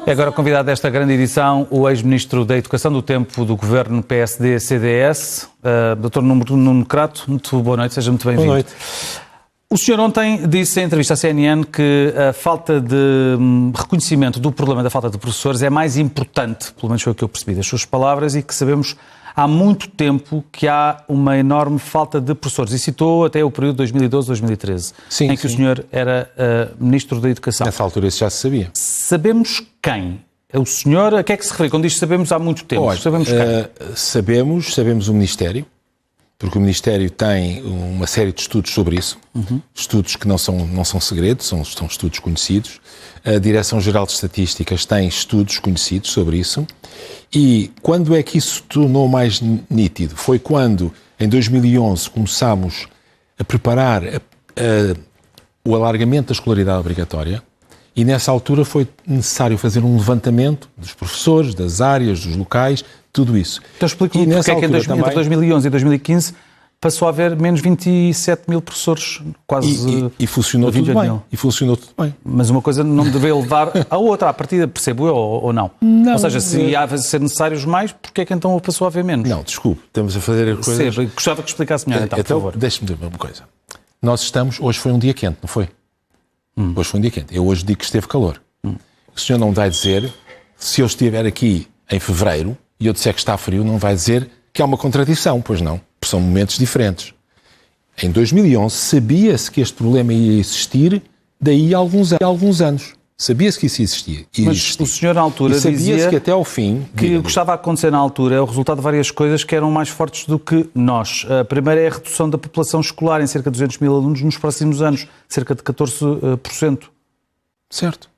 É agora convidado desta grande edição o ex-ministro da Educação do tempo do governo PSD-CDS, Dr. Nuno Crato. Muito boa noite, seja muito bem-vindo. Boa noite. O senhor ontem disse em entrevista à CNN que a falta de reconhecimento do problema da falta de professores é mais importante, pelo menos foi o que eu percebi das suas palavras, e que sabemos há muito tempo que há uma enorme falta de professores. E citou até o período de 2012-2013, em que o senhor era ministro da Educação. Nessa altura isso já se sabia. Sabemos quem? O senhor, a que é que se refere? Quando diz sabemos há muito tempo, Olha, sabemos quem? Sabemos o Ministério, porque o Ministério tem uma série de estudos sobre isso, estudos que não são segredos, são estudos conhecidos. A Direção-Geral de Estatísticas tem estudos conhecidos sobre isso. E quando é que isso se tornou mais nítido? Foi quando, em 2011, começámos a preparar o alargamento da escolaridade obrigatória, e nessa altura foi necessário fazer um levantamento dos professores, das áreas, dos locais, tudo isso. Então explique-me porque é que entre 2011 e 2015 passou a haver menos 27 mil professores, quase e funcionou tudo bem. E funcionou tudo bem. Mas uma coisa não deve levar à outra, à partida, percebo eu, ou não? Não. Ou seja, se ia a ser necessários mais, porque é que então passou a haver menos? Não, desculpe, estamos a fazer coisas... Sim, gostava que explicasse melhor, então, por favor. Deixe-me dizer uma coisa. Hoje foi um dia quente, não foi? Hoje foi um dia quente. Eu hoje digo que esteve calor. O senhor não vai dizer, se eu estiver aqui em fevereiro e eu disser que está frio, não vai dizer que há uma contradição, pois não. São momentos diferentes. Em 2011 sabia-se que este problema ia existir daí a alguns anos. Sabia-se que isso existia. Mas o senhor na altura dizia que até ao fim... que o que estava a acontecer na altura é o resultado de várias coisas que eram mais fortes do que nós. A primeira é a redução da população escolar em cerca de 200 mil alunos nos próximos anos, cerca de 14%. Certo.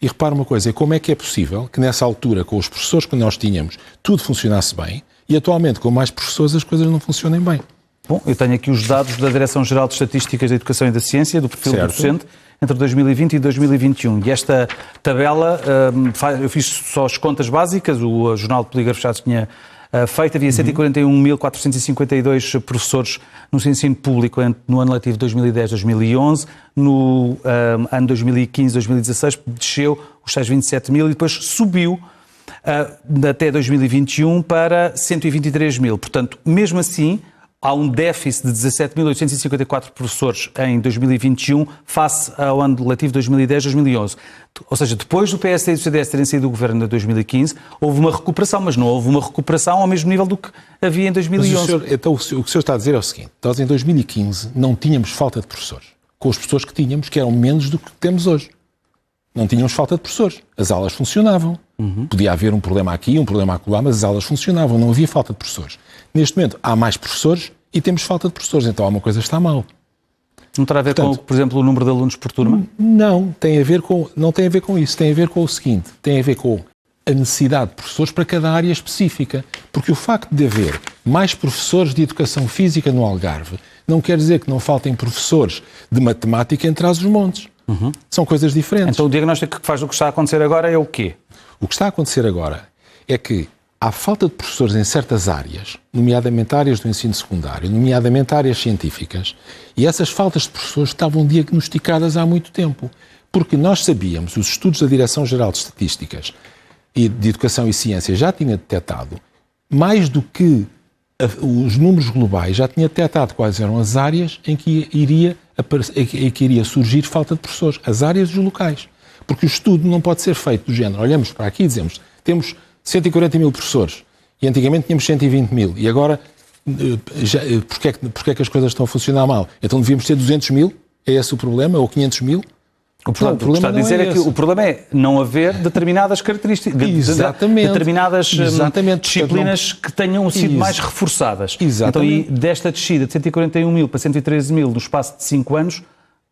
E repara uma coisa, como é que é possível que nessa altura, com os professores que nós tínhamos, tudo funcionasse bem, e atualmente, com mais professores, as coisas não funcionem bem? Bom, eu tenho aqui os dados da Direção-Geral de Estatísticas da Educação e da Ciência, do perfil do docente, entre 2020 e 2021. E esta tabela, eu fiz só as contas básicas, o Jornal de Polígrafos já tinha feito, havia 141.452 professores no ensino público no ano letivo 2010-2011, no ano 2015-2016 desceu os tais 27 mil e depois subiu até 2021 para 123 mil. Portanto, mesmo assim, há um déficit de 17.854 professores em 2021 face ao ano letivo 2010-2011. Ou seja, depois do PSD e do CDS terem saído do governo em 2015, houve uma recuperação, mas não houve uma recuperação ao mesmo nível do que havia em 2011. Então, o que o senhor está a dizer é o seguinte: nós em 2015 não tínhamos falta de professores. Com os professores que tínhamos, que eram menos do que temos hoje. Não tínhamos falta de professores. As aulas funcionavam. Podia haver um problema aqui, um problema acolá, mas as aulas funcionavam. Não havia falta de professores. Neste momento, há mais professores e temos falta de professores. Então, alguma coisa está mal. Não terá a ver com, por exemplo, o número de alunos por turma? Não tem a ver com isso. Tem a ver com o seguinte. Tem a ver com a necessidade de professores para cada área específica. Porque o facto de haver mais professores de educação física no Algarve não quer dizer que não faltem professores de matemática em Trás-os-Montes. São coisas diferentes. Então o diagnóstico que faz do que está a acontecer agora é o quê? O que está a acontecer agora é que há falta de professores em certas áreas, nomeadamente áreas do ensino secundário, nomeadamente áreas científicas, e essas faltas de professores estavam diagnosticadas há muito tempo. Porque nós sabíamos, os estudos da Direção-Geral de Estatísticas e de Educação e Ciência já tinham detectado, mais do que os números globais, já tinha detectado quais eram as áreas em que iria surgir falta de professores, as áreas dos locais. Porque o estudo não pode ser feito do género. Olhamos para aqui e dizemos, temos 140 mil professores e antigamente tínhamos 120 mil e agora porque é que as coisas estão a funcionar mal? Então devíamos ter 200 mil? É esse o problema? Ou 500 mil? O problema está a dizer é que o problema é não haver determinadas características, determinadas disciplinas que tenham sido mais reforçadas. Exatamente. Então, desta descida de 141 mil para 113 mil no espaço de 5 anos,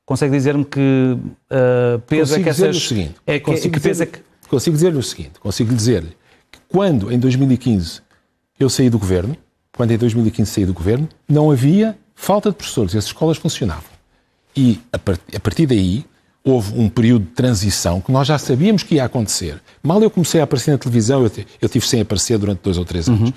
consegue dizer-me que peso é que essas... Consigo dizer-lhe o seguinte, consigo dizer-lhe que quando em 2015 eu saí do governo, não havia falta de professores, as escolas funcionavam. E a partir daí houve um período de transição que nós já sabíamos que ia acontecer. Mal eu comecei a aparecer na televisão, eu tive sem aparecer durante 2 ou 3 anos.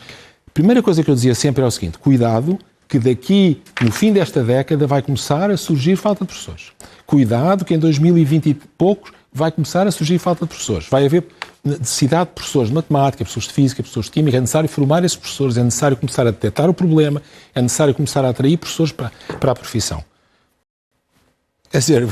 A primeira coisa que eu dizia sempre era o seguinte: cuidado, que daqui, no fim desta década, vai começar a surgir falta de professores. Cuidado, que em 2020 e poucos vai começar a surgir falta de professores. Vai haver necessidade de professores de matemática, professores de física, professores de química. É necessário formar esses professores, é necessário começar a detectar o problema, é necessário começar a atrair professores para a profissão. É dizer,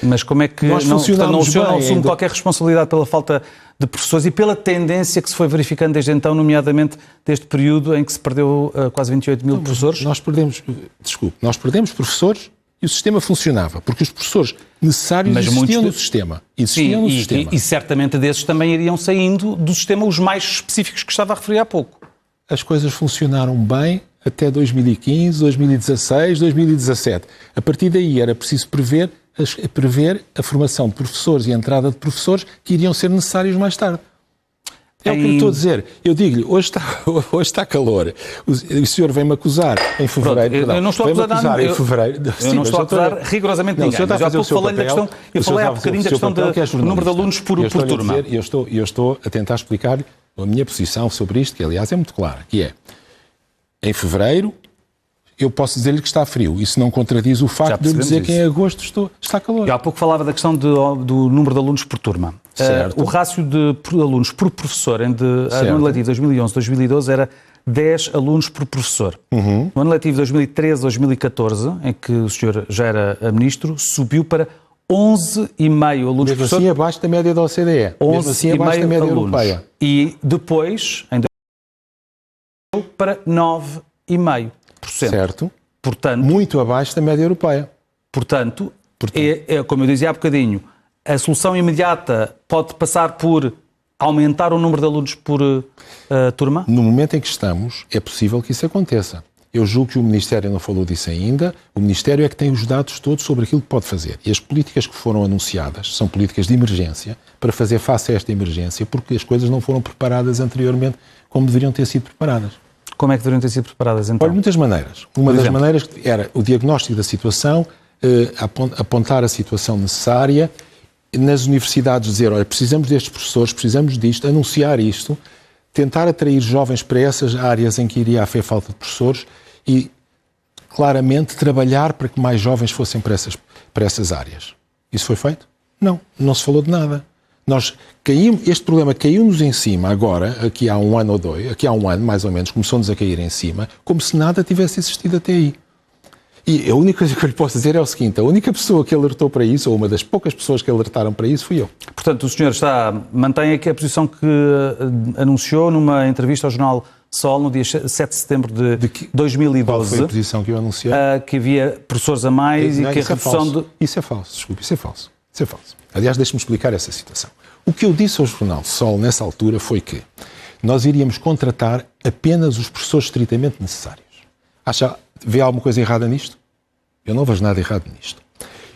mas como é que nós funcionamos o senhor não assume qualquer responsabilidade pela falta de professores e pela tendência que se foi verificando desde então, nomeadamente desde o período em que se perdeu quase 28 mil professores? Nós perdemos professores e o sistema funcionava, porque os professores necessários existiam no sistema. E certamente desses também iriam saindo do sistema os mais específicos que estava a referir há pouco. As coisas funcionaram bem até 2015, 2016, 2017. A partir daí era preciso prever a formação de professores e a entrada de professores que iriam ser necessários mais tarde. É o que eu estou a dizer. Eu digo-lhe, hoje está calor. O senhor vem-me acusar em fevereiro. Pronto, eu não estou a acusar em fevereiro. Eu não estou a acusar rigorosamente ninguém. Mas há pouco falei da questão, eu falei há bocadinho da questão do número de alunos por turma. Eu estou a tentar explicar a minha posição sobre isto, que aliás é muito clara, que é, em fevereiro, eu posso dizer-lhe que está frio. Isso não contradiz o facto de eu dizer que em agosto está calor. Eu há pouco falava da questão do número de alunos por turma. O rácio de alunos por professor no ano letivo 2011-2012 era 10 alunos por professor. No ano letivo 2013-2014, em que o senhor já era ministro, subiu para 11,5 alunos por professor. Mesmo assim abaixo da média da OCDE. Mesmo assim abaixo da média europeia. E depois, em 2012, para 9,5%. Certo. Portanto, muito abaixo da média europeia. Portanto, como eu dizia há bocadinho, a solução imediata pode passar por aumentar o número de alunos por turma? No momento em que estamos, é possível que isso aconteça. Eu julgo que o Ministério não falou disso ainda. O Ministério é que tem os dados todos sobre aquilo que pode fazer. E as políticas que foram anunciadas são políticas de emergência para fazer face a esta emergência, porque as coisas não foram preparadas anteriormente como deveriam ter sido preparadas. Como é que deveriam ter sido preparadas, então? Olha, muitas maneiras. Uma das maneiras era o diagnóstico da situação, apontar a situação necessária, nas universidades dizer, olha, precisamos destes professores, precisamos disto, anunciar isto, tentar atrair jovens para essas áreas em que iria haver falta de professores e, claramente, trabalhar para que mais jovens fossem para essas áreas. Isso foi feito? Não se falou de nada. Este problema caiu-nos em cima agora, aqui há um ano ou dois, aqui há um ano mais ou menos, começou-nos a cair em cima, como se nada tivesse existido até aí. E a única coisa que eu lhe posso dizer é o seguinte, a única pessoa que alertou para isso, ou uma das poucas pessoas que alertaram para isso, fui eu. Portanto, o senhor mantém aqui a posição que anunciou numa entrevista ao jornal Sol no dia 7 de setembro de 2012. Qual foi a posição que eu anunciei? Que havia professores a mais e que a redução de... Isso é falso, desculpe, isso é falso. Aliás, deixe-me explicar essa situação. O que eu disse ao jornal Sol nessa altura foi que nós iríamos contratar apenas os professores estritamente necessários. Vê alguma coisa errada nisto? Eu não vejo nada errado nisto.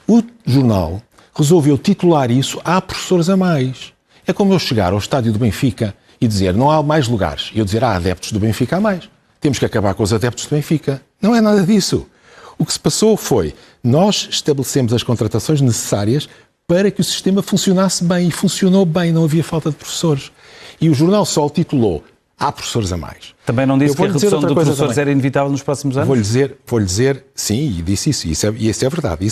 O jornal resolveu titular isso "Há professores a mais". É como eu chegar ao estádio do Benfica e dizer não há mais lugares. E eu dizer há adeptos do Benfica a mais. Temos que acabar com os adeptos do Benfica. Não é nada disso. O que se passou foi, nós estabelecemos as contratações necessárias para que o sistema funcionasse bem, e funcionou bem, não havia falta de professores. E o Jornal Sol titulou "Há professores a mais". Também não disse que a redução de professores era inevitável nos próximos anos? Vou-lhe dizer, sim, e disse isso, e isso é verdade,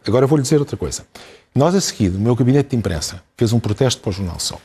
Agora vou-lhe dizer outra coisa. Nós, a seguir, o meu gabinete de imprensa fez um protesto para o Jornal Sol.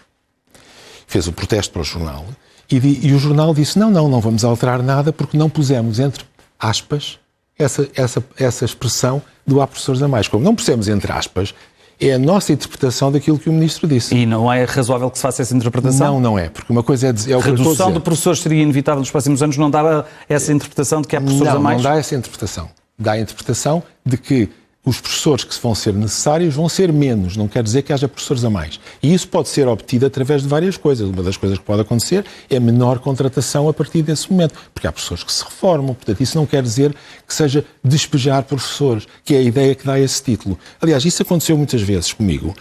Fez um protesto para o jornal, e o jornal disse, não vamos alterar nada, porque não pusemos, entre aspas, essa expressão do "há professores a mais". Como não pusemos entre aspas, é a nossa interpretação daquilo que o Ministro disse. E não é razoável que se faça essa interpretação? Não é, porque uma coisa é dizer... A redução de professores seria inevitável nos próximos anos, não dava essa interpretação de que há professores a mais? Não dá essa interpretação. Dá a interpretação de que os professores que vão ser necessários vão ser menos, não quer dizer que haja professores a mais. E isso pode ser obtido através de várias coisas. Uma das coisas que pode acontecer é menor contratação a partir desse momento, porque há professores que se reformam, portanto isso não quer dizer que seja despejar professores, que é a ideia que dá esse título. Aliás, isso aconteceu muitas vezes comigo.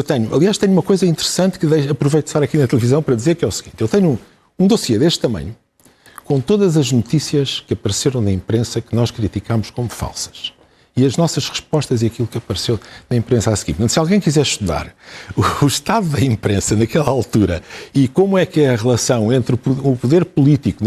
Tenho uma coisa interessante que aproveito de estar aqui na televisão para dizer, que é o seguinte, eu tenho um dossiê deste tamanho, com todas as notícias que apareceram na imprensa que nós criticámos como falsas. E as nossas respostas e aquilo que apareceu na imprensa a seguir. Portanto, se alguém quiser estudar o estado da imprensa naquela altura e como é que é a relação entre o poder político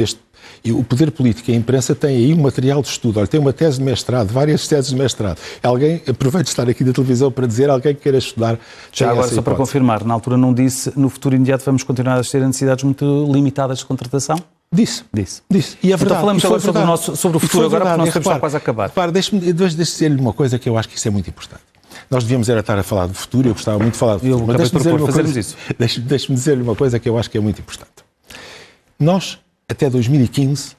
E o poder político e a imprensa têm aí um material de estudo. Olha, tem uma tese de mestrado, várias teses de mestrado. Alguém, aproveito de estar aqui da televisão para dizer, alguém que queira estudar. Já agora, só para confirmar, na altura não disse, no futuro imediato vamos continuar a ter necessidades muito limitadas de contratação? Disse. E é verdade. Então falamos agora sobre o futuro, agora, porque nós temos quase a acabar. Repare, deixe-me dizer-lhe uma coisa que eu acho que isso é muito importante. Nós devíamos estar a falar do futuro, eu gostava muito de falar do futuro, mas deixe-me dizer-lhe uma coisa que eu acho que é muito importante. Nós, até 2015,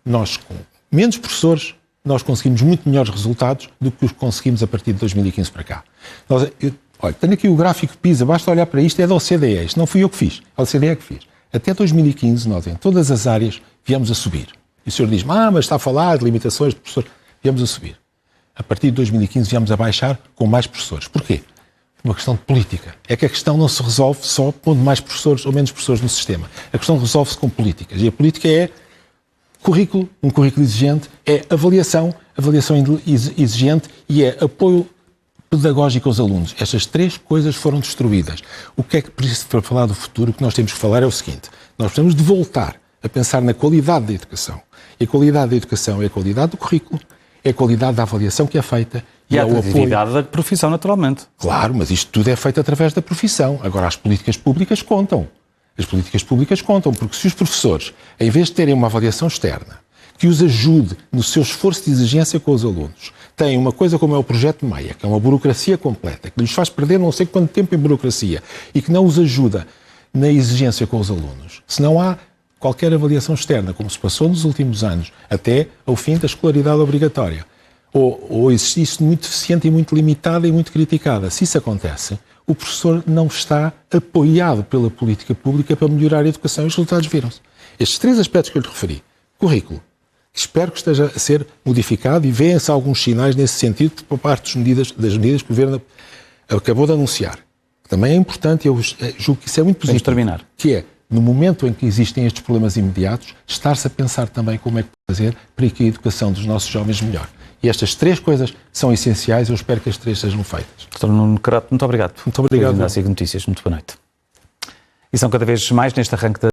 nós com menos professores, nós conseguimos muito melhores resultados do que os que conseguimos a partir de 2015 para cá. Olha, tenho aqui o gráfico PISA, basta olhar para isto, é da OCDE, isto não fui eu que fiz, a OCDE é que fiz. Até 2015, nós em todas as áreas viemos a subir. E o senhor diz, mas está a falar de limitações de professores, viemos a subir. A partir de 2015 viemos a baixar com mais professores. Porquê? Uma questão de política. É que a questão não se resolve só pondo mais professores ou menos professores no sistema. A questão resolve-se com políticas. E a política é currículo, um currículo exigente, é avaliação exigente e é apoio pedagógico aos alunos. Estas três coisas foram destruídas. O que é que, para falar do futuro, o que nós temos que falar é o seguinte. Nós precisamos de voltar a pensar na qualidade da educação. E a qualidade da educação é a qualidade do currículo, é a qualidade da avaliação que é feita e a atratividade da profissão, naturalmente. Claro, mas isto tudo é feito através da profissão. Agora, as políticas públicas contam. As políticas públicas contam, porque se os professores, em vez de terem uma avaliação externa, que os ajude no seu esforço de exigência com os alunos, têm uma coisa como é o projeto Maia, que é uma burocracia completa, que lhes faz perder não sei quanto tempo em burocracia e que não os ajuda na exigência com os alunos, se não há qualquer avaliação externa, como se passou nos últimos anos, até ao fim da escolaridade obrigatória, ou existisse muito deficiente e muito limitada e muito criticada. Se isso acontece, o professor não está apoiado pela política pública para melhorar a educação e os resultados viram-se. Estes três aspectos que eu lhe referi, currículo, espero que esteja a ser modificado e vêem-se alguns sinais nesse sentido por parte das medidas que o Governo acabou de anunciar. Também é importante, eu julgo que isso é muito positivo. Vamos terminar. Que é, no momento em que existem estes problemas imediatos, estar-se a pensar também como é que fazer para que a educação dos nossos jovens melhore. E estas três coisas são essenciais, eu espero que as três sejam feitas. Dr. Nuno Crato, muito obrigado. Muito obrigado. Notícias, muito boa noite. E são cada vez mais neste arranque da